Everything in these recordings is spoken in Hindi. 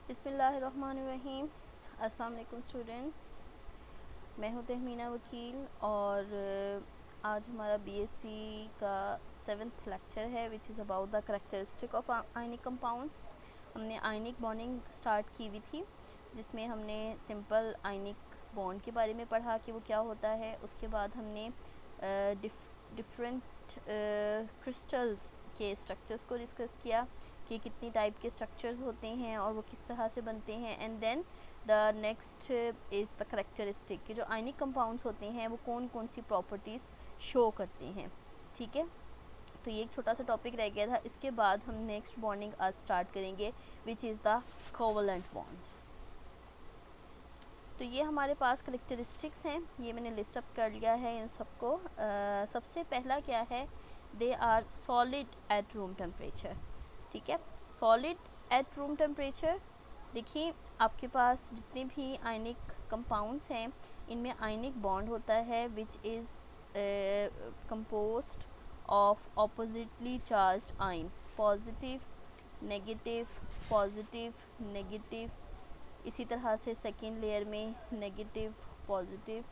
बिस्मिल्लाहिर्रहमानिर्रहीम। अस्सलाम वालेकुम स्टूडेंट्स, मैं हूँ तहमीना वकील और आज हमारा बीएससी का 7th लेक्चर है which is about the characteristic of ionic compounds. हमने आयनिक बॉन्डिंग स्टार्ट की हुई थी जिसमें हमने सिंपल आयनिक बॉन्ड के बारे में पढ़ा कि वो क्या होता है। उसके बाद हमने डिफरेंट क्रिस्टल्स के स्ट्रक्चर्स को डिस्कस किया कि कितनी टाइप के स्ट्रक्चर्स होते हैं और वो किस तरह से बनते हैं। And then the next is the characteristic कि जो आयनिक कंपाउंड्स होते हैं वो कौन कौन सी प्रॉपर्टीज़ शो करते हैं। ठीक है, तो ये एक छोटा सा टॉपिक रह गया था। इसके बाद हम नेक्स्ट बॉन्डिंग आज स्टार्ट करेंगे which is the covalent bond. तो ये हमारे पास करेक्टरिस्टिक्स हैं, ये मैंने लिस्ट अप कर लिया है इन सबको। सबसे पहला क्या है, they are solid at room temperature. ठीक है, सॉलिड एट रूम टेम्परेचर। देखिए आपके पास जितने भी आयनिक कंपाउंड्स हैं इनमें आयनिक बॉन्ड होता है which is composed of oppositely charged ions, positive negative, positive negative. इसी तरह से सेकेंड लेयर में नेगेटिव पॉजिटिव।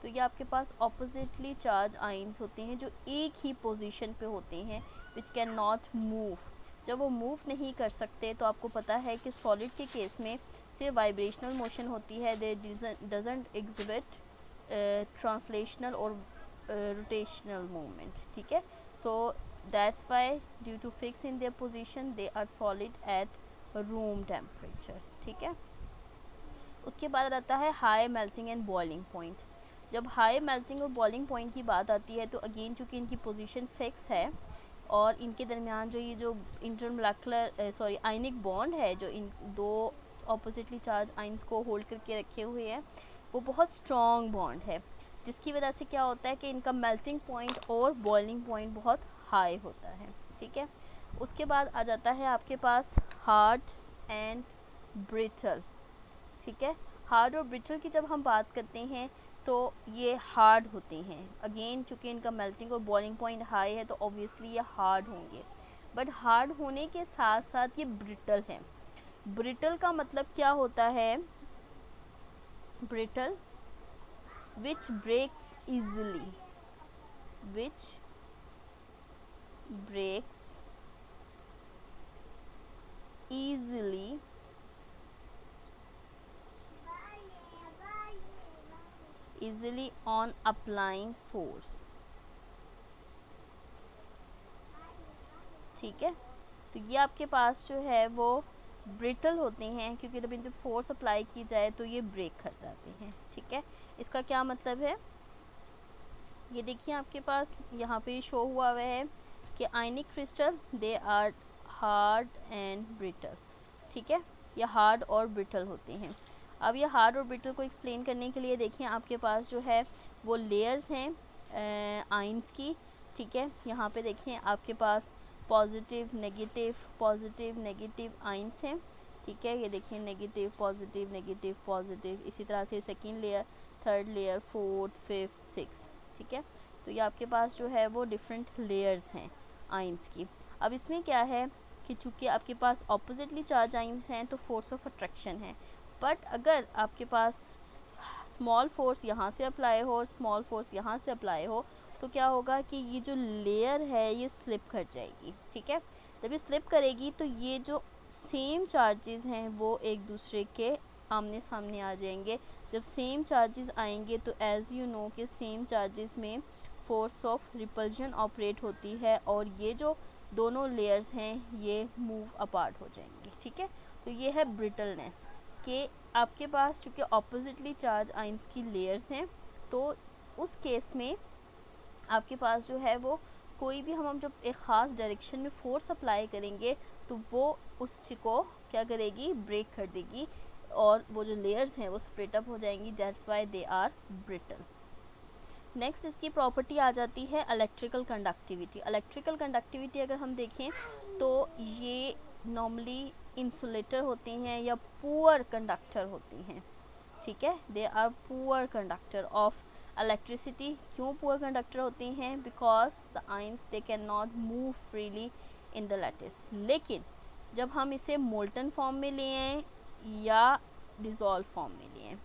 तो ये आपके पास ऑपोजिटली चार्ज आयंस होते हैं जो एक ही पोजीशन पे होते हैं विच कैन नॉट मूव। जब वो मूव नहीं कर सकते तो आपको पता है कि सॉलिड के केस में सिर्फ वाइब्रेशनल मोशन होती है, दे डजंट एग्जिबिट ट्रांसलेशनल और रोटेशनल मूवमेंट। ठीक है, so that's why due to fix in their position they are solid at room temperature. ठीक है, उसके बाद आता है high melting and boiling point. जब हाई मेल्टिंग और बॉइलिंग पॉइंट की बात आती है तो अगेन चूँकि इनकी पोजीशन फिक्स है और इनके दरमियान जो ये जो इंटरमोलेकुलर आयनिक बॉन्ड है जो इन दो ऑपोजिटली चार्ज आइंस को होल्ड करके रखे हुए हैं वो बहुत स्ट्रॉन्ग बॉन्ड है, जिसकी वजह से क्या होता है कि इनका मेल्टिंग पॉइंट और बॉइलिंग पॉइंट बहुत हाई होता है। ठीक है, उसके बाद आ जाता है आपके पास हार्ड एंड ब्रिटल। ठीक है, हार्ड और ब्रिटल की जब हम बात करते हैं तो ये हार्ड होते हैं। अगेन चूँकि इनका मेल्टिंग और बॉइलिंग पॉइंट हाई है तो ऑब्वियसली ये हार्ड होंगे, बट हार्ड होने के साथ साथ ये ब्रिटल हैं। ब्रिटल का मतलब क्या होता है, brittle which breaks easily, which breaks easily on applying force। ठीक है, तो ये आपके पास जो है वो ब्रिटल होते हैं क्योंकि जब इन पर फोर्स अप्लाई की जाए तो ये ब्रेक कर जाते हैं। ठीक है, इसका क्या मतलब है, ये देखिए आपके पास यहाँ पे शो हुआ हुआ है कि ionic crystal they are hard and brittle. ठीक है, ये हार्ड और ब्रिटल होते हैं। अब ये हार्ड और ब्रिटल को एक्सप्लेन करने के लिए देखिए आपके पास जो है वो लेयर्स हैं आयंस की। ठीक है, यहाँ पे देखिए आपके पास पॉजिटिव नेगेटिव आयंस हैं। ठीक है, ये देखिए नेगेटिव पॉजिटिव, इसी तरह से second layer, third layer, fourth, fifth, six. ठीक है, तो ये आपके पास जो है वो डिफरेंट लेयर्स हैं आयंस की। अब इसमें क्या है कि चूँकि आपके पास ऑपोजिटली चार्ज आयंस हैं तो फोर्स ऑफ अट्रैक्शन है, बट अगर आपके पास स्मॉल फोर्स यहाँ से अप्लाई हो और स्मॉल फोर्स यहाँ से अप्लाई हो तो क्या होगा कि ये जो लेयर है ये स्लिप कर जाएगी। ठीक है, जब ये स्लिप करेगी तो ये जो सेम चार्जेस हैं वो एक दूसरे के आमने सामने आ जाएंगे। जब सेम चार्जेस आएंगे तो एज़ यू नो कि सेम चार्जेस में फोर्स ऑफ रिपल्जन ऑपरेट होती है और ये जो दोनों लेयर्स हैं ये मूव अपार्ट हो जाएंगे। ठीक है, तो ये है ब्रिटलनेस कि आपके पास चूँकि ऑपोजिटली चार्ज आइंस की लेयर्स हैं तो उस केस में आपके पास जो है वो कोई भी हम जब एक ख़ास डायरेक्शन में फोर्स अप्लाई करेंगे तो वो उस चीज़ को क्या करेगी, ब्रेक कर देगी और वो जो लेयर्स हैं वो स्प्लिट अप हो जाएंगी। That's why they are brittle. Next इसकी प्रॉपर्टी आ जाती है इलेक्ट्रिकल कंडक्टिविटी। इलेक्ट्रिकल कंडक्टिविटी अगर हम देखें तो ये नॉर्मली इंसुलेटर होते हैं या पुअर कंडक्टर होते हैं। ठीक है, they are poor conductor of electricity. क्यों पुअर कंडक्टर होते हैं, because the ions they can not move freely in the lattice. लेकिन जब हम इसे मोल्टन फॉर्म में ले आए या डिज़ोल्व फॉर्म में लिए,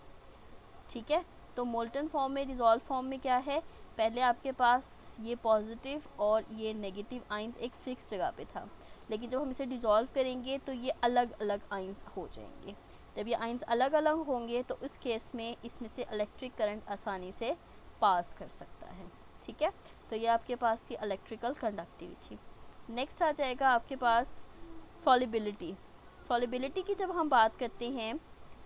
ठीक है। तो मोल्टन फॉर्म में, डिज़ोल्व फॉर्म में क्या है, पहले आपके पास ये पॉजिटिव और ये नेगेटिव आइंस एक फिक्स जगह पे था, लेकिन जब हम इसे डिज़ोल्व करेंगे तो ये अलग अलग आइंस हो जाएंगे। जब ये आइंस अलग अलग होंगे तो इस केस में इसमें से इलेक्ट्रिक करंट आसानी से पास कर सकता है, ठीक है। तो ये आपके पास थी इलेक्ट्रिकल कंडक्टिविटी। नेक्स्ट आ जाएगा आपके पास सॉलिबिलिटी। सॉलिबिलिटी की जब हम बात करते हैं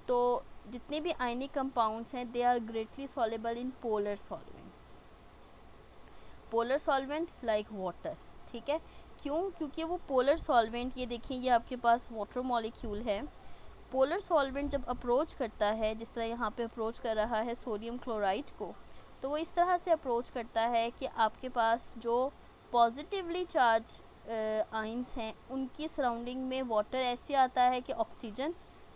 तो जितने भी आयनिक कंपाउंड्स हैं they are greatly soluble in polar solvents, polar solvent like water, ठीक है। क्यों? क्योंकि वो पोलर सॉल्वेंट, ये देखिए ये आपके पास वाटर मॉलिक्यूल है, पोलर सॉल्वेंट जब अप्रोच करता है, जिस तरह यहाँ पे अप्रोच कर रहा है सोडियम क्लोराइड को, तो वो इस तरह से अप्रोच करता है कि आपके पास जो पॉजिटिवली चार्ज आइंस हैं उनकी सराउंडिंग में वाटर ऐसे आता है कि ऑक्सीजन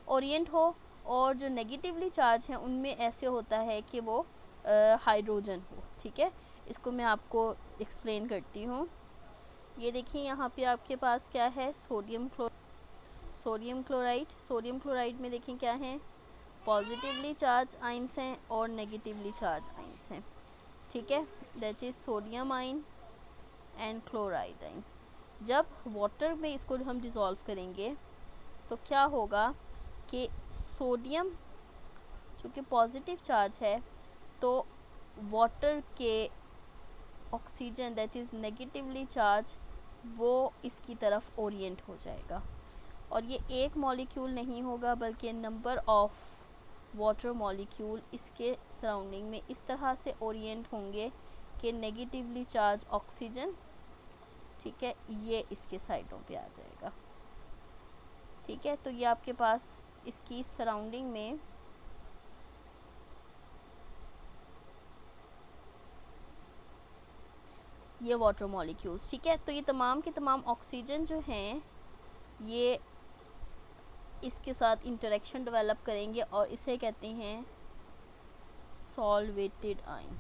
ओरिएंट हो, और जो नेगेटिवली चार्ज हैं उनमें ऐसे होता है कि वो हाइड्रोजन हो, ठीक है। इसको मैं आपको एक्सप्लेन करती हूँ। ये देखिए यहाँ पे आपके पास क्या है, सोडियम क्लोराइड। सोडियम क्लोराइड में देखें क्या है, पॉजिटिवली चार्ज आइंस हैं और नेगेटिवली चार्ज आइंस हैं, ठीक है। दैट इज़ सोडियम आइन एंड क्लोराइड आइन। जब वाटर में इसको हम डिज़ोल्व करेंगे तो क्या होगा कि सोडियम चूँकि पॉजिटिव चार्ज है तो वाटर के oxygen that is negatively charge वो इसकी तरफ ओरिएंट हो जाएगा, और ये एक मॉलिक्यूल नहीं होगा बल्कि नंबर ऑफ वाटर मॉलिक्यूल इसके सराउंडिंग में इस तरह से ओरिएंट होंगे कि नेगेटिवली चार्ज ऑक्सीजन, ठीक है, ये इसके साइडों पे आ जाएगा, ठीक है। तो ये आपके पास इसकी सराउंडिंग में ये वाटर मॉलिक्यूल्स, ठीक है। तो ये तमाम के तमाम ऑक्सीजन जो हैं ये इसके साथ इंटरेक्शन डेवलप करेंगे और इसे कहते हैं सॉल्वेटेड आयन,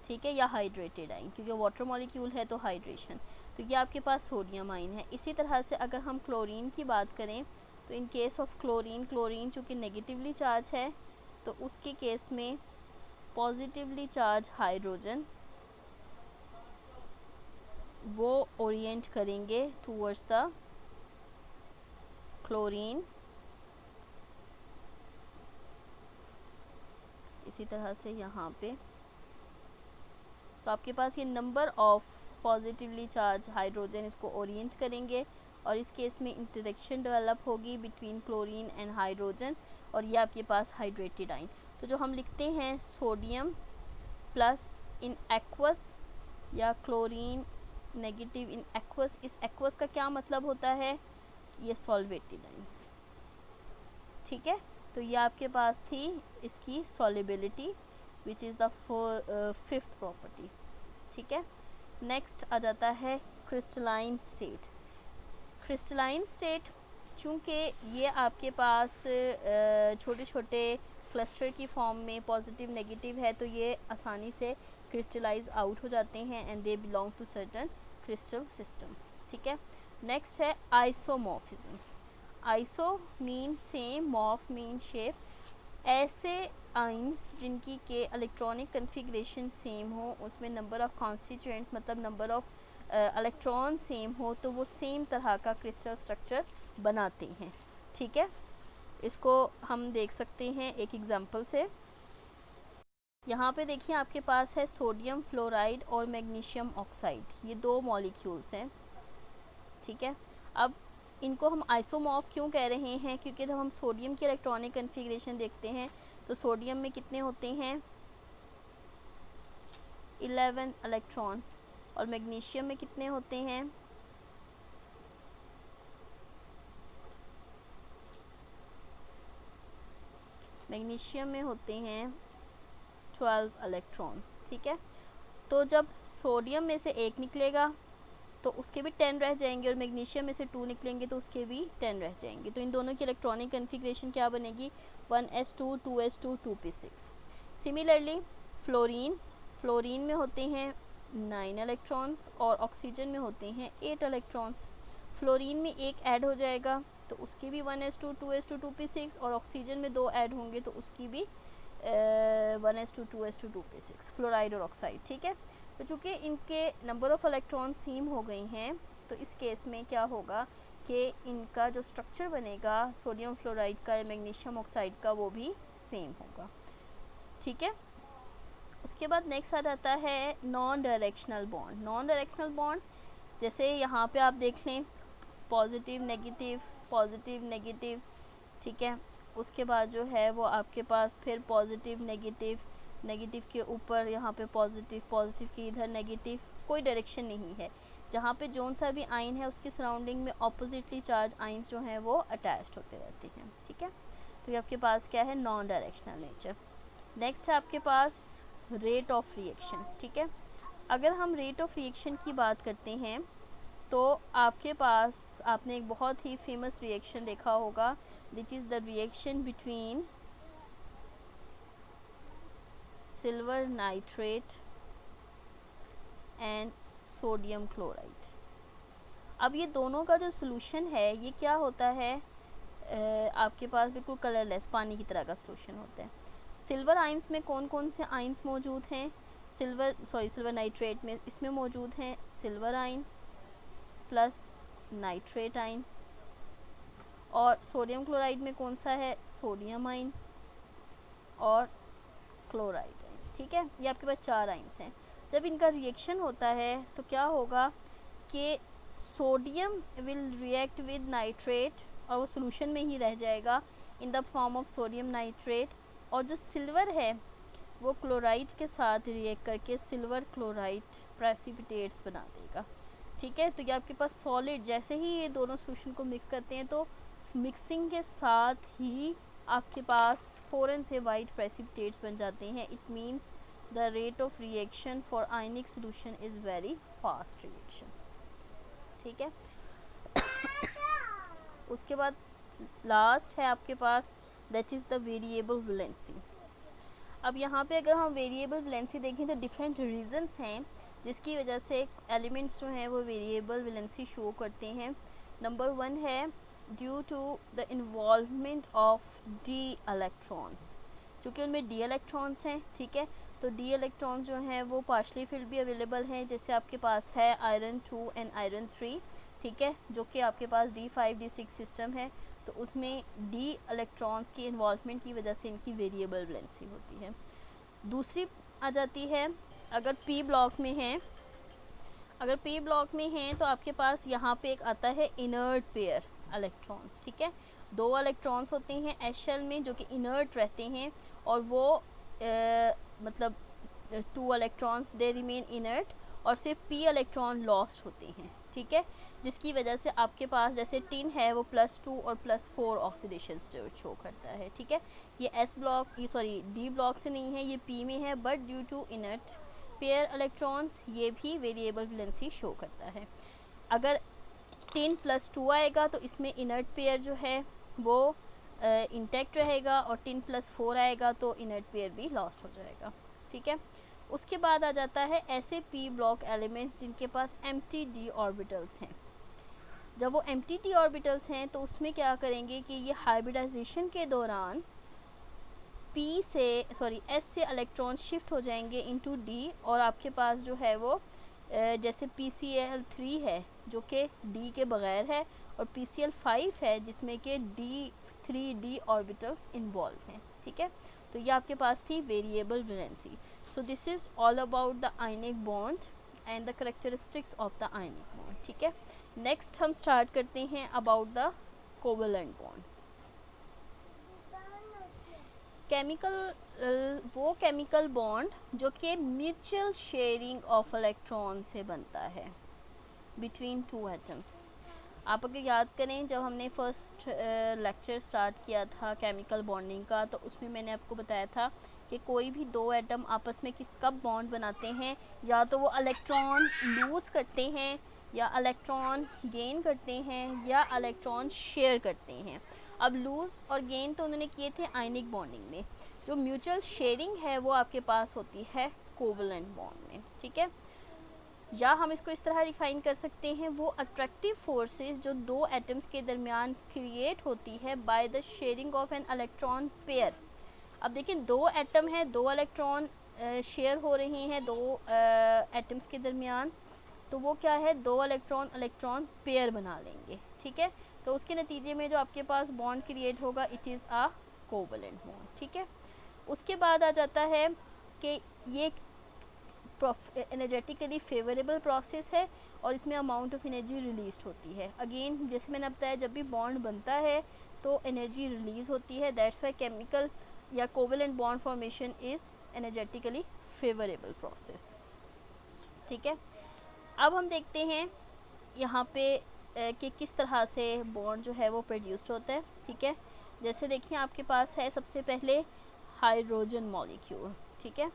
ठीक है, या हाइड्रेटेड आयन, क्योंकि वाटर मॉलिक्यूल है तो हाइड्रेशन। तो ये आपके पास सोडियम आयन है। इसी तरह से अगर हम क्लोरीन की बात करें तो in case of chlorine, chlorine चूँकि नेगेटिवली चार्ज है तो उसके केस में पॉजिटिवली चार्ज हाइड्रोजन वो ओरिएंट करेंगे टूवर्ड्स द क्लोरीन। इसी तरह से यहाँ पे तो आपके पास ये number of positively charge hydrogen इसको ओरिएंट करेंगे और इस केस में इंटरेक्शन डेवलप होगी बिटवीन क्लोरीन एंड हाइड्रोजन, और ये आपके पास हाइड्रेटेड आयन। तो जो हम लिखते हैं सोडियम प्लस इन एक्वस या क्लोरीन नेगेटिव इन एक्वस, इस एक्वस का क्या मतलब होता है कि ये सॉल्वेटेड आइंस, ठीक है। तो ये आपके पास थी इसकी solubility which is the fifth property, ठीक है। नेक्स्ट आ जाता है क्रिस्टलाइन स्टेट। क्रिस्टलाइन स्टेट चूँकि ये आपके पास छोटे छोटे क्लस्टर की फॉर्म में पॉजिटिव नेगेटिव है तो ये आसानी से क्रिस्टलाइज आउट हो जाते हैं and they belong to certain crystal system, ठीक है। नेक्स्ट है isomorphism. Iso mean same, morph mean shape. ऐसे आइंस जिनकी के इलेक्ट्रॉनिक कन्फिग्रेशन सेम हो, उसमें नंबर ऑफ कॉन्स्टिट्यूएंट्स मतलब नंबर ऑफ इलेक्ट्रॉन सेम हो, तो वो सेम तरह का क्रिस्टल स्ट्रक्चर बनाते हैं, ठीक है। इसको हम देख सकते हैं एक एग्जांपल से। यहाँ पे देखिए आपके पास है सोडियम फ्लोराइड और मैग्नीशियम ऑक्साइड, ये दो मॉलिक्यूल्स हैं, ठीक है। अब इनको हम आइसोमॉर्फ क्यों कह रहे हैं, क्योंकि जब हम सोडियम की इलेक्ट्रॉनिक कन्फिग्रेशन देखते हैं तो सोडियम में कितने होते हैं 11 इलेक्ट्रॉन, और मैग्नीशियम में कितने होते हैं मैग्नीशियम में होते हैं 12 इलेक्ट्रॉन्स, ठीक है। तो जब सोडियम में से एक निकलेगा तो उसके भी 10 रह जाएंगे, और मैग्नीशियम में से 2 निकलेंगे तो उसके भी 10 रह जाएंगे। तो इन दोनों की इलेक्ट्रॉनिक कन्फिग्रेशन क्या बनेगी 1s2 2s2 2p6। Similarly fluorine में होते हैं 9 इलेक्ट्रॉन्स और ऑक्सीजन में होते हैं 8 इलेक्ट्रॉन्स। फ्लोरीन में एक ऐड हो जाएगा तो उसकी भी 1s2 2s2 2p6, और ऑक्सीजन में 2 ऐड होंगे तो उसकी भी 1s2 2s2 2p6, फ्लोराइड और ऑक्साइड। ठीक है, तो चूँकि इनके नंबर ऑफ़ इलेक्ट्रॉन सेम हो गई हैं तो इस केस में क्या होगा कि इनका जो स्ट्रक्चर बनेगा सोडियम फ्लोराइड का या मैग्नीशियम ऑक्साइड का वो भी सेम होगा। ठीक है, उसके बाद नेक्स्ट आ जाता है non directional bond. Non directional bond जैसे यहाँ पे आप देख लें, पॉजिटिव नेगेटिव, पॉजिटिव नेगेटिव। ठीक है, उसके बाद जो है वो आपके पास फिर पॉजिटिव नेगेटिव, नेगेटिव के ऊपर यहाँ पे पॉजिटिव, पॉजिटिव के इधर नेगेटिव, कोई डायरेक्शन नहीं है। जहाँ पे जोन सा भी आइन है उसकी सराउंडिंग में ऑपोजिटली चार्ज आइंस जो हैं वो अटैच्ड होते रहते हैं। ठीक है, तो ये आपके पास क्या है, नॉन डायरेक्शनल नेचर। नेक्स्ट है आपके पास रेट ऑफ रिएक्शन। ठीक है, अगर हम रेट ऑफ रिएक्शन की बात करते हैं तो आपके पास आपने एक बहुत ही फेमस रिएक्शन देखा होगा, that is the reaction between silver nitrate and sodium chloride. अब ये दोनों का जो सोल्यूशन है ये क्या होता है, आपके पास बिल्कुल कलरलेस पानी की तरह का सोल्यूशन होता है। सिल्वर आइंस में कौन कौन से आइंस मौजूद हैं, सिल्वर नाइट्रेट में इसमें मौजूद हैं सिल्वर आइन प्लस नाइट्रेट आइन, और सोडियम क्लोराइड में कौन सा है, सोडियम आइन और क्लोराइड आइन। ठीक है, ये आपके पास 4 आइंस हैं। जब इनका रिएक्शन होता है तो क्या होगा कि sodium will react with nitrate और वो सोल्यूशन में ही रह जाएगा in the form of sodium nitrate, और जो सिल्वर है वो क्लोराइड के साथ रिएक्ट करके सिल्वर क्लोराइड प्रेसिपिटेट्स बना देगा। ठीक है, तो ये आपके पास सॉलिड, जैसे ही ये दोनों सोल्यूशन को मिक्स करते हैं तो मिक्सिंग के साथ ही आपके पास फ़ौरन से वाइट प्रेसिपिटेट्स बन जाते हैं। It means the rate of reaction for ionic solution is very fast reaction. ठीक है, उसके बाद लास्ट है आपके पास that is the variable valency. अब यहाँ पे अगर हम वेरिएबल वैलेंसी देखें तो डिफरेंट रीजंस हैं जिसकी वजह से एलिमेंट्स जो हैं वो वेरिएबल वैलेंसी शो करते हैं। नंबर 1 है due to the involvement of D electrons, चूँकि उनमें डी इलेक्ट्रॉन्स हैं। ठीक है, तो डी इलेक्ट्रॉन्स जो हैं वो पार्शली फिल्ड भी अवेलेबल हैं, जैसे आपके पास है आयरन 2 एंड आयरन 3। ठीक है, जो कि आपके पास D5 D6 सिस्टम है, तो उसमें डी इलेक्ट्रॉन्स की इन्वॉल्वमेंट की वजह से इनकी वेरिएबल वैलेंसी होती है। दूसरी आ जाती है अगर P ब्लॉक में है, अगर P ब्लॉक में हैं तो आपके पास यहाँ पे एक आता है इनर्ट पेयर इलेक्ट्रॉन्स। ठीक है, 2 इलेक्ट्रॉन्स होते हैं एस शेल में जो कि इनर्ट रहते हैं, और वो मतलब 2 इलेक्ट्रॉन्स दे रिमेन इनर्ट, और सिर्फ P इलेक्ट्रॉन लॉस्ट होते हैं। ठीक है, जिसकी वजह से आपके पास जैसे टिन है वो +2 और +4 ऑक्सीडेशन स्टेट शो करता है। ठीक है, ये S ब्लॉक, ये सॉरी D ब्लॉक से नहीं है, ये P में है, but due to inert pair electrons ये भी वेरिएबल वैलेंसी शो करता है। अगर 10 + 2 आएगा तो इसमें इनर्ट पेयर जो है वो इंटैक्ट रहेगा, और 10 + 4 आएगा तो इनर्ट पेयर भी लॉस्ट हो जाएगा। ठीक है, उसके बाद आ जाता है ऐसे P ब्लॉक एलिमेंट्स जिनके पास एम्प्टी d ऑर्बिटल्स हैं। जब वो एम्प्टी d ऑर्बिटल्स हैं तो उसमें क्या करेंगे कि ये हाइब्रिडाइजेशन के दौरान S से इलेक्ट्रॉन शिफ्ट हो जाएंगे इनटू D, और आपके पास जो है वो जैसे PCl3 है जो कि D के बगैर है, और PCl5 है जिसमें कि D3D ऑर्बिटल्स इन्वॉल्व हैं। ठीक है, तो ये आपके पास थी variable valency. So this is all about the ionic bond and the characteristics of the ionic bond. ठीक है, नेक्स्ट हम स्टार्ट करते हैं अबाउट द कोवेलेंट बॉन्ड्स। वो केमिकल बॉन्ड जो कि म्यूचुअल शेयरिंग ऑफ इलेक्ट्रॉन से बनता है बिटवीन 2 एटम्स। आप अगर याद करें जब हमने फर्स्ट लेक्चर स्टार्ट किया था केमिकल बॉन्डिंग का, तो उसमें मैंने आपको बताया था कि कोई भी 2 एटम आपस में कब बॉन्ड बनाते हैं, या तो वो इलेक्ट्रॉन लूज़ करते हैं, या इलेक्ट्रॉन गेन करते हैं, या इलेक्ट्रॉन शेयर करते हैं। अब लूज़ और गेन तो उन्होंने किए थे आयनिक बॉन्डिंग में, जो म्यूचुअल शेयरिंग है वो आपके पास होती है कोवेलेंट बॉन्ड में। ठीक है, या हम इसको इस तरह डिफाइन कर सकते हैं, वो अट्रैक्टिव फोर्सेस जो दो एटम्स के दरमियान क्रिएट होती है by the sharing of an electron pair. अब देखिए दो एटम है, दो इलेक्ट्रॉन शेयर हो रहे हैं दो एटम्स के दरमियान, तो वो क्या है, दो इलेक्ट्रॉन इलेक्ट्रॉन पेयर बना लेंगे, ठीक है। तो उसके नतीजे में जो आपके पास बॉन्ड क्रिएट होगा it is a covalent bond, ठीक है। उसके बाद आ जाता है कि ये एनर्जेटिकली फेवरेबल प्रोसेस है और इसमें अमाउंट ऑफ एनर्जी रिलीज होती है। अगेन जैसे मैंने बताया, जब भी बॉन्ड बनता है तो एनर्जी रिलीज होती है, दैट्स वाई केमिकल या covalent bond formation is energetically favourable process, ठीक है। अब हम देखते हैं यहाँ पे कि किस तरह से बॉन्ड जो है वो प्रोड्यूस्ड होता है, ठीक है। जैसे देखिए आपके पास है सबसे पहले हाइड्रोजन मॉलिक्यूल, ठीक है।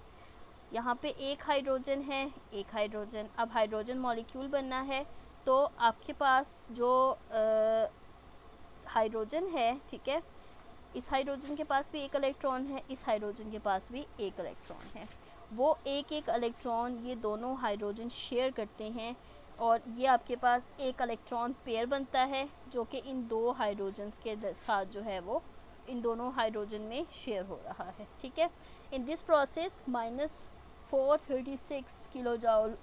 यहाँ पे एक हाइड्रोजन है, एक हाइड्रोजन। अब हाइड्रोजन मॉलिक्यूल बनना है तो आपके पास जो हाइड्रोजन है, ठीक है, इस हाइड्रोजन के पास भी एक इलेक्ट्रॉन है, इस हाइड्रोजन के पास भी एक इलेक्ट्रॉन है। वो एक एक इलेक्ट्रॉन ये दोनों हाइड्रोजन शेयर करते हैं और ये आपके पास एक इलेक्ट्रॉन पेयर बनता है जो कि इन दो हाइड्रोजन्स के साथ जो है वो इन दोनों हाइड्रोजन में शेयर हो रहा है, ठीक है। In this process -436 kilo joule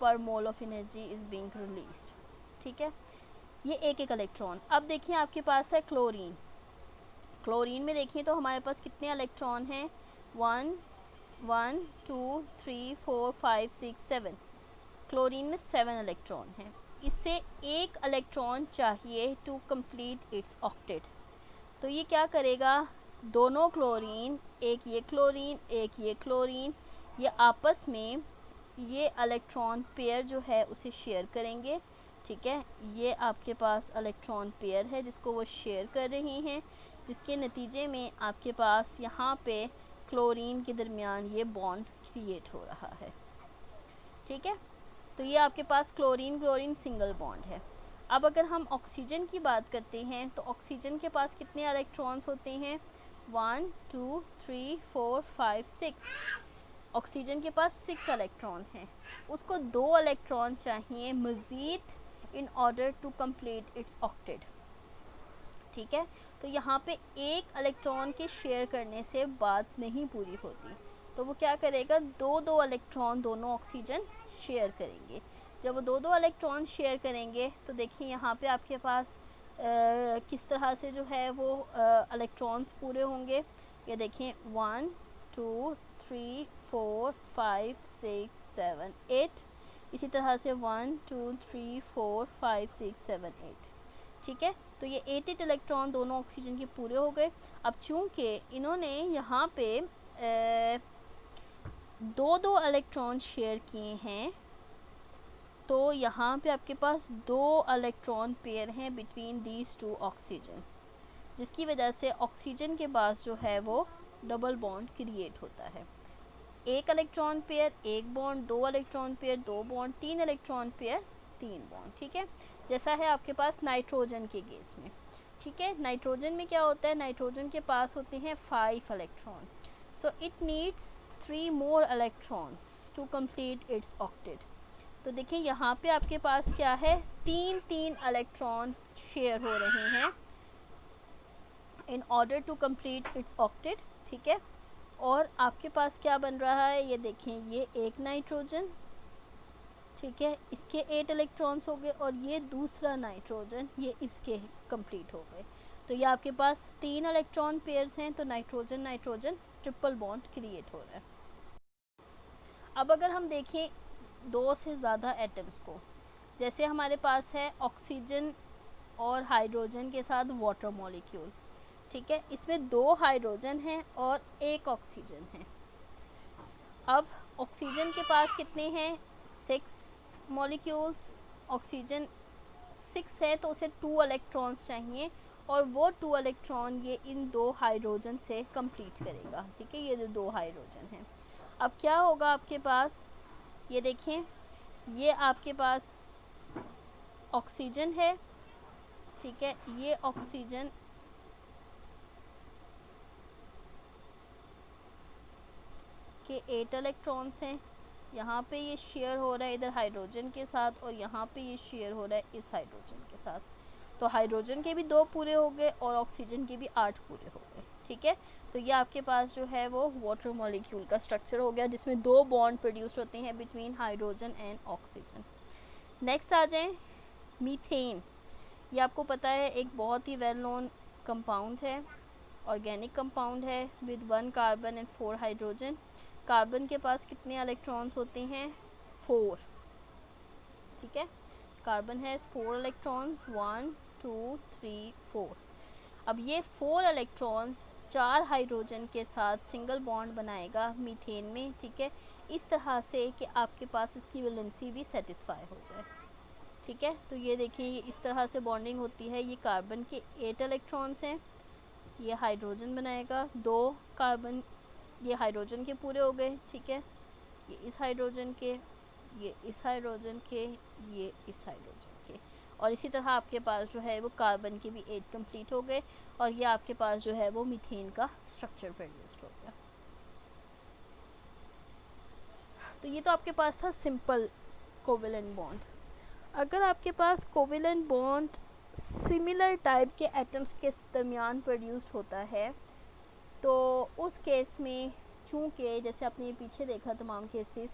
पर mole of energy is being released, ठीक है। ये एक एक इलेक्ट्रॉन। अब देखिए आपके पास है क्लोरीन। क्लोरीन में देखिए तो हमारे पास कितने इलेक्ट्रॉन हैं, 1 1 2 3 4 5 6 7। क्लोरीन में 7 इलेक्ट्रॉन हैं। इससे एक इलेक्ट्रॉन चाहिए टू कंप्लीट इट्स ऑक्टेट। तो ये क्या करेगा, दोनों क्लोरीन, एक ये क्लोरीन एक ये क्लोरीन, ये आपस में ये इलेक्ट्रॉन पेयर जो है उसे शेयर करेंगे, ठीक है। ये आपके पास इलेक्ट्रॉन पेयर है जिसको वो शेयर कर रही हैं, जिसके नतीजे में आपके पास यहाँ पे क्लोरीन के दरमियान ये बॉन्ड क्रिएट हो रहा है, ठीक है। तो ये आपके पास क्लोरीन क्लोरीन सिंगल बॉन्ड है। अब अगर हम ऑक्सीजन की बात करते हैं तो ऑक्सीजन के पास कितने इलेक्ट्रॉन्स होते हैं, 1 2 3 4 5 6। ऑक्सीजन के पास 6 इलेक्ट्रॉन हैं, उसको 2 इलेक्ट्रॉन चाहिए मज़ीद in order to complete its octet, ठीक है। तो यहाँ पे एक इलेक्ट्रॉन के शेयर करने से बात नहीं पूरी होती, तो वो क्या करेगा, दो दो इलेक्ट्रॉन दोनों ऑक्सीजन शेयर करेंगे। जब वो दो दो इलेक्ट्रॉन शेयर करेंगे तो देखिए यहाँ पे आपके पास किस तरह से जो है वो इलेक्ट्रॉन्स पूरे होंगे। ये देखें 1 2 3 4 5 6 7 8, इसी तरह से 1 2 3 4 5 6 7 8, ठीक है। तो ये 8 इलेक्ट्रॉन दोनों ऑक्सीजन के पूरे हो गए। अब चूंकि इन्होंने यहाँ पे दो दो इलेक्ट्रॉन शेयर किए हैं तो यहाँ पे आपके पास 2 इलेक्ट्रॉन पेयर हैं बिटवीन दीज 2 ऑक्सीजन, जिसकी वजह से ऑक्सीजन के पास जो है वो डबल बॉन्ड क्रिएट होता है। एक इलेक्ट्रॉन पेयर एक bond, 2 electron pair 2 bond, 3 electron pair 3 bond, ठीक है। जैसा है आपके पास नाइट्रोजन के गैस में, ठीक है। नाइट्रोजन में क्या होता है, नाइट्रोजन के पास होते हैं 5 electron, so it needs 3 more electrons to complete its octet. तो देखिए यहाँ पे आपके पास क्या है, 3 इलेक्ट्रॉन शेयर हो रहे हैं in order to complete its octet, ठीक है। और आपके पास क्या बन रहा है, ये देखें, ये एक नाइट्रोजन, ठीक है, इसके 8 इलेक्ट्रॉन्स हो गए और ये दूसरा नाइट्रोजन, ये इसके कंप्लीट हो गए। तो ये आपके पास 3 इलेक्ट्रॉन पेयर्स हैं, तो nitrogen nitrogen triple bond create हो रहा है। अब अगर हम देखें 2 से ज़्यादा एटम्स को, जैसे हमारे पास है ऑक्सीजन और हाइड्रोजन के साथ वाटर मॉलिक्यूल, ठीक है, इसमें 2 हाइड्रोजन हैं और 1 ऑक्सीजन है। अब ऑक्सीजन के पास कितने हैं, 6 मॉलिक्यूल्स, ऑक्सीजन 6 है तो उसे 2 इलेक्ट्रॉन्स चाहिए और वो 2 इलेक्ट्रॉन ये इन 2 हाइड्रोजन से कंप्लीट करेगा, ठीक है, ये जो 2 हाइड्रोजन हैं। अब क्या होगा आपके पास, ये देखें, ये आपके पास ऑक्सीजन है, ठीक है, ये ऑक्सीजन के 8 इलेक्ट्रॉन्स हैं यहाँ पे ये शेयर हो रहा है इधर हाइड्रोजन के साथ, और यहाँ पे ये शेयर हो रहा है इस हाइड्रोजन के साथ। तो हाइड्रोजन के भी 2 पूरे हो गए और ऑक्सीजन के भी 8 पूरे हो गए, ठीक है। तो ये आपके पास जो है वो वाटर मॉलिक्यूल का स्ट्रक्चर हो गया, जिसमें 2 बॉन्ड प्रोड्यूस होते हैं between hydrogen and oxygen. Next आ जाएं मीथेन। ये आपको पता है एक बहुत ही वेल नोन कंपाउंड है, ऑर्गेनिक कंपाउंड है with 1 carbon and 4 hydrogen. Carbon के पास कितने इलेक्ट्रॉन्स होते हैं? 4, ठीक है। कार्बन है 4 इलेक्ट्रॉन्स, 1 2 3 4। अब ये 4 इलेक्ट्रॉन्स 4 हाइड्रोजन के साथ सिंगल बॉन्ड बनाएगा मीथेन में, ठीक है, इस तरह से कि आपके पास इसकी वैलेंसी भी सेटिस्फाई हो जाए, ठीक है। तो ये देखिए ये इस तरह से बॉन्डिंग होती है। ये कार्बन के 8 इलेक्ट्रॉन्स हैं, ये हाइड्रोजन बनाएगा 2 कार्बन, ये हाइड्रोजन के पूरे हो गए, ठीक है। ये इस हाइड्रोजन के, ये इस हाइड्रोजन के, ये इस हाइड्रोजन के, और इसी तरह आपके पास जो है वो कार्बन के भी 8 कंप्लीट हो गए, और ये आपके पास जो है वो मीथेन का स्ट्रक्चर प्रोड्यूस्ड हो गया। तो ये तो आपके पास था सिंपल कोवेलेंट बॉन्ड। अगर आपके पास कोवेलेंट बॉन्ड सिमिलर टाइप के एटम्स के दरमियान प्रोड्यूस्ड होता है, तो उस केस में चूँकि जैसे आपने ये पीछे देखा तमाम केसेस,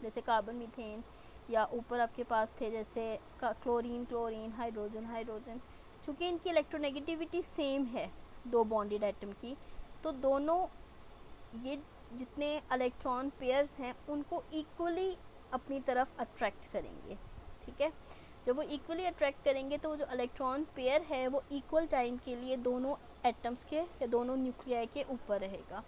जैसे कार्बन मीथेन, या ऊपर आपके पास थे जैसे क्लोरीन क्लोरीन, हाइड्रोजन हाइड्रोजन, चूँकि इनकी इलेक्ट्रोनेगेटिविटी सेम है 2 बॉन्डेड एटम की, तो दोनों ये जितने इलेक्ट्रॉन पेयर्स हैं उनको इक्वली अपनी तरफ अट्रैक्ट करेंगे, ठीक है। जब वो इक्वली अट्रैक्ट करेंगे तो वो जो इलेक्ट्रॉन पेयर है वो इक्वल टाइम के लिए दोनों एटम्स के या दोनों न्यूक्लियाई के ऊपर रहेगा।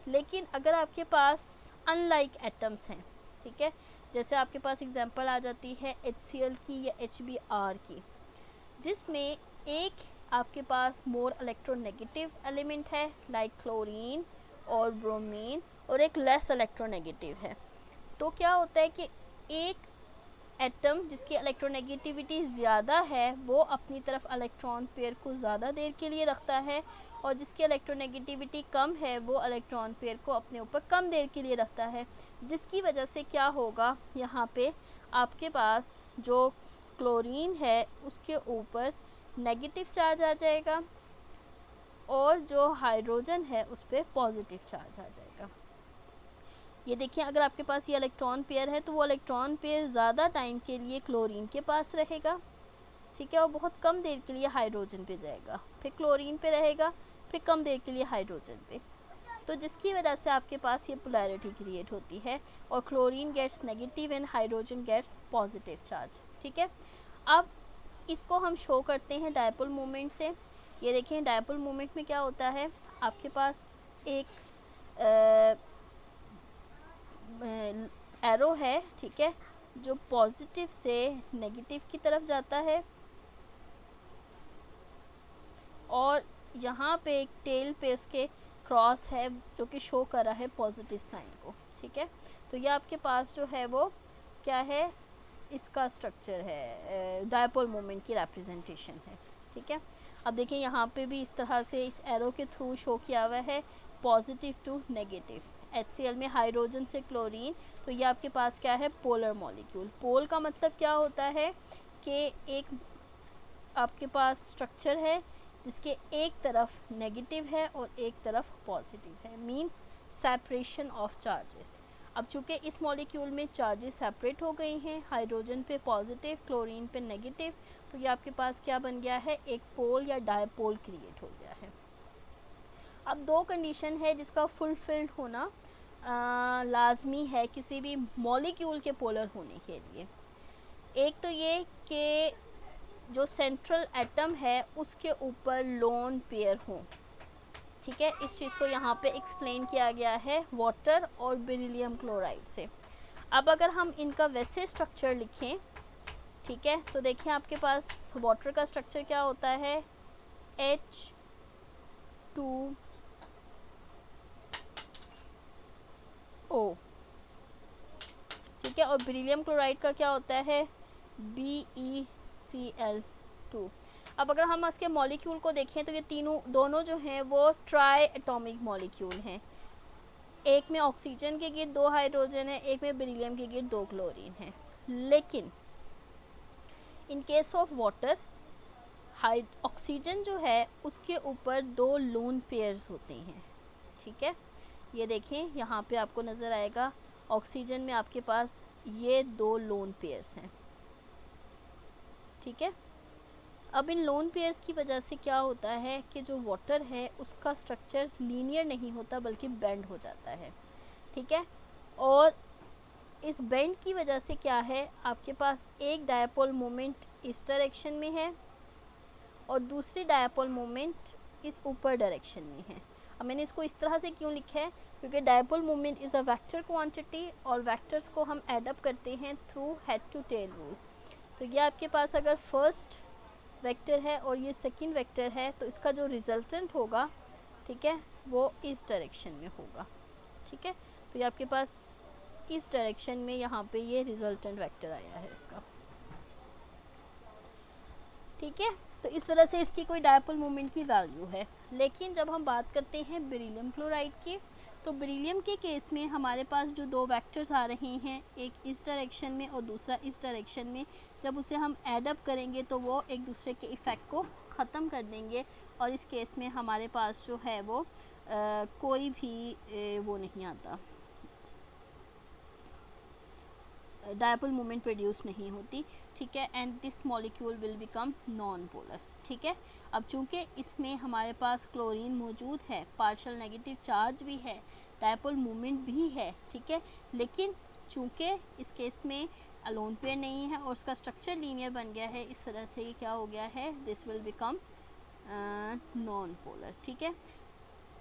लेकिन अगर आपके पास अनलाइक एटम्स हैं, ठीक है, जैसे आपके पास एग्जांपल आ जाती है HCl की या HBr की, जिसमें एक आपके पास मोर इलेक्ट्रोनेगेटिव एलिमेंट है लाइक क्लोरीन और ब्रोमीन, और एक लेस इलेक्ट्रोनेगेटिव है, तो क्या होता है कि एक एटम जिसकी इलेक्ट्रोनेगेटिविटी ज़्यादा है वो अपनी तरफ इलेक्ट्रॉन पेयर को ज़्यादा देर के लिए रखता है, और जिसकी इलेक्ट्रोनेगेटिविटी कम है वो इलेक्ट्रॉन पेयर को अपने ऊपर कम देर के लिए रखता है, जिसकी वजह से क्या होगा, यहाँ पे आपके पास जो क्लोरीन है उसके ऊपर नेगेटिव चार्ज आ जाएगा, और जो हाइड्रोजन है उस पर पॉजिटिव चार्ज आ जाएगा। ये देखिए अगर आपके पास ये इलेक्ट्रॉन पेयर है तो वो इलेक्ट्रॉन पेयर ज़्यादा टाइम के लिए क्लोरीन के पास रहेगा, ठीक है, और बहुत कम देर के लिए हाइड्रोजन पे जाएगा, फिर क्लोरीन पे रहेगा, फिर कम देर के लिए हाइड्रोजन पे, तो जिसकी वजह से आपके पास ये पोलैरिटी क्रिएट होती है, और chlorine gets negative and hydrogen gets positive charge, ठीक है। अब इसको हम शो करते हैं डायपोल मोमेंट से। ये देखें डायपोल मोमेंट में क्या होता है, आपके पास एक एरो है, ठीक है, जो पॉजिटिव से नेगेटिव की तरफ जाता है, और यहाँ पे एक टेल पे उसके क्रॉस है जो कि शो कर रहा है पॉजिटिव साइन को, ठीक है। तो ये आपके पास जो है वो क्या है, इसका स्ट्रक्चर है, डायपोल मोमेंट की रिप्रेजेंटेशन है, ठीक है। अब देखिए यहाँ पे भी इस तरह से इस एरो के थ्रू शो किया हुआ है पॉजिटिव टू नेगेटिव। HCl में हाइड्रोजन से क्लोरीन, तो ये आपके पास क्या है, पोलर मॉलिक्यूल। पोल का मतलब क्या होता है कि एक आपके पास स्ट्रक्चर है जिसके एक तरफ नेगेटिव है और एक तरफ पॉजिटिव है, मींस सेपरेशन ऑफ चार्जेस। अब चूँकि इस मॉलिक्यूल में चार्जेस सेपरेट हो गए हैं, हाइड्रोजन पे पॉजिटिव, क्लोरीन पे नेगेटिव, तो ये आपके पास क्या बन गया है, एक पोल या डायपोल क्रिएट हो गया है। अब 2 कंडीशन है जिसका फुलफिल्ड होना लाजमी है किसी भी मॉलिक्यूल के पोलर होने के लिए। एक तो ये कि जो सेंट्रल एटम है उसके ऊपर लोन पेयर हो, ठीक है। इस चीज़ को यहाँ पे एक्सप्लेन किया गया है वाटर और बेरिलियम क्लोराइड से। अब अगर हम इनका वैसे स्ट्रक्चर लिखें, ठीक है, तो देखिए आपके पास वाटर का स्ट्रक्चर क्या होता है, H2O, ठीक है, और बेरिलियम क्लोराइड का क्या होता है, BeCl2। अब अगर हम इसके मॉलिक्यूल को देखें तो ये दोनों जो हैं वो ट्राई एटॉमिक मॉलिक्यूल हैं। एक में ऑक्सीजन के गिर्द 2 हाइड्रोजन है, एक में बेरिलियम के गिर्द 2 क्लोरीन है। लेकिन in case of water oxygen जो है उसके ऊपर 2 लोन पेयर्स होते हैं, ठीक है। ये देखें यहाँ पे आपको नज़र आएगा, ऑक्सीजन में आपके पास ये 2 लोन पेयर्स हैं, ठीक है। अब इन लोन पेयर्स की वजह से क्या होता है कि जो वाटर है उसका स्ट्रक्चर लीनियर नहीं होता बल्कि बेंड हो जाता है, ठीक है। और इस बेंड की वजह से क्या है, आपके पास एक डायपोल मोमेंट इस डायरेक्शन में है और दूसरी डायपोल मोमेंट इस ऊपर डायरेक्शन में है। अब मैंने इसको इस तरह से क्यों लिखा है, क्योंकि dipole moment is a vector quantity और वेक्टर्स को हम एड अप करते हैं through head to tail rule. तो ये आपके पास अगर फर्स्ट वेक्टर है और ये सेकंड वेक्टर है तो इसका जो रिजल्टेंट होगा, ठीक है, वो इस डायरेक्शन में होगा, ठीक है। तो ये आपके पास इस डायरेक्शन में यहाँ पे ये रिजल्टेंट वेक्टर आया है इसका, ठीक है। तो इस तरह से इसकी कोई डायपोल मोमेंट की वैल्यू है। लेकिन जब हम बात करते हैं बेरिलियम क्लोराइड की, तो बेरिलियम के केस में हमारे पास जो 2 वेक्टर्स आ रहे हैं, एक इस डायरेक्शन में और दूसरा इस डायरेक्शन में, जब उसे हम ऐड अप करेंगे तो वो एक दूसरे के इफ़ेक्ट को ख़त्म कर देंगे और इस केस में हमारे पास जो है वो कोई भी वो नहीं आता, डायपोल मोमेंट प्रोड्यूस नहीं होती, ठीक है। And this molecule will become non polar, ठीक है। अब चूंकि इसमें हमारे पास क्लोरीन मौजूद है, पार्शियल नेगेटिव चार्ज भी है, डायपोल मोमेंट भी है, ठीक है, लेकिन चूंकि इस केस में अलोन पेयर नहीं है और उसका स्ट्रक्चर लीनियर बन गया है, इस वजह से ये क्या हो गया है, this will become non polar, ठीक है।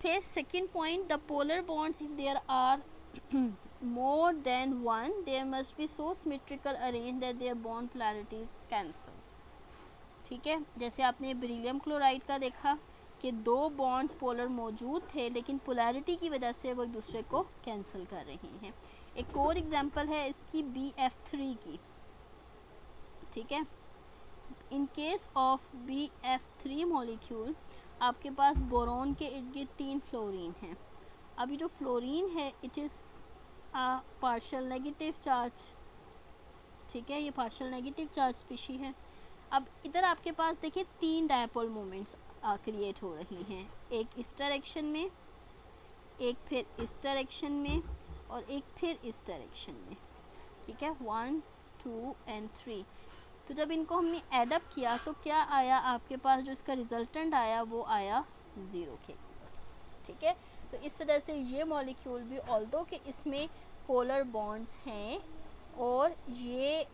फिर second point, the polar bonds if there are more than one they must be so symmetrical arranged that their bond polarities cancel, ठीक है। जैसे आपने बेरिलियम क्लोराइड का देखा कि 2 बॉन्ड्स पोलर मौजूद थे लेकिन पोलैरिटी की वजह से वो एक दूसरे को कैंसिल कर रहे हैं। एक और एग्जांपल है इसकी BF3 की, ठीक है। In case of BF3 molecule आपके पास बोरोन के इर्द गिर्द 3 फ्लोरीन हैं। अभी जो फ्लोरीन है it is partial negative charge, ठीक है, ये पार्शियल नेगेटिव चार्ज स्पीशी है। अब इधर आपके पास देखिए 3 डायपोल मोमेंट्स क्रिएट हो रही हैं, एक इस डायरेक्शन में, एक फिर इस डायरेक्शन में और एक फिर इस डायरेक्शन में, ठीक है, 1 2 एंड 3। तो जब इनको हमने ऐड अप किया तो क्या आया, आपके पास जो इसका रिजल्टेंट आया वो आया 0 के, ठीक है। तो इस वजह से ये मॉलिक्यूल भी ऑल्दो कि इसमें पोलर बॉन्ड्स हैं और ये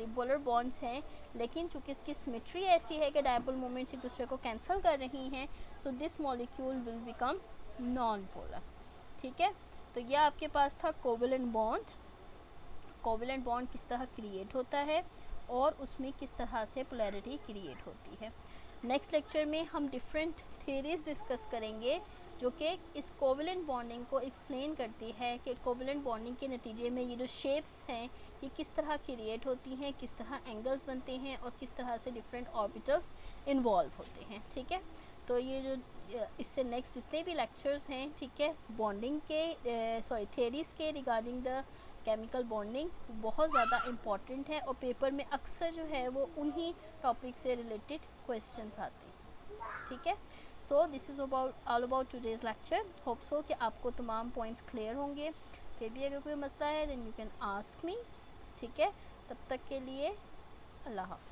पोलर बॉन्ड्स हैं, लेकिन चूंकि इसकी सिमेट्री ऐसी है कि डायपोल मोमेंट्स एक दूसरे को कैंसिल कर रही हैं, so this molecule will become non polar, ठीक है। तो ये आपके पास था कोवेलेंट बॉन्ड। कोवेलेंट बॉन्ड किस तरह क्रिएट होता है और उसमें किस तरह से पोलैरिटी क्रिएट होती है। नेक्स्ट लेक्चर में हम डिफरेंट थ्योरीज डिस्कस करेंगे जो कि इस कोवेलेंट बॉन्डिंग को एक्सप्लेन करती है कि कोवेलेंट बॉन्डिंग के नतीजे में ये जो शेप्स हैं ये किस तरह क्रिएट होती हैं, किस तरह एंगल्स बनते हैं और किस तरह से डिफरेंट ऑर्बिटल्स इन्वॉल्व होते हैं, ठीक है। तो ये जो इससे नेक्स्ट जितने भी लेक्चर्स हैं, ठीक है, बॉन्डिंग के थ्योरीज के रिगार्डिंग द केमिकल बॉन्डिंग बहुत ज़्यादा इम्पॉर्टेंट है और पेपर में अक्सर जो है वो उन्हीं टॉपिक से रिलेटेड क्वेश्चंस आते हैं, ठीक है। So this is all about today's lecture. Hope so कि आपको तमाम पॉइंट्स क्लियर होंगे। फिर भी अगर कोई मसला है then you can ask me, ठीक है। तब तक के लिए अल्लाह हाफ़िज़।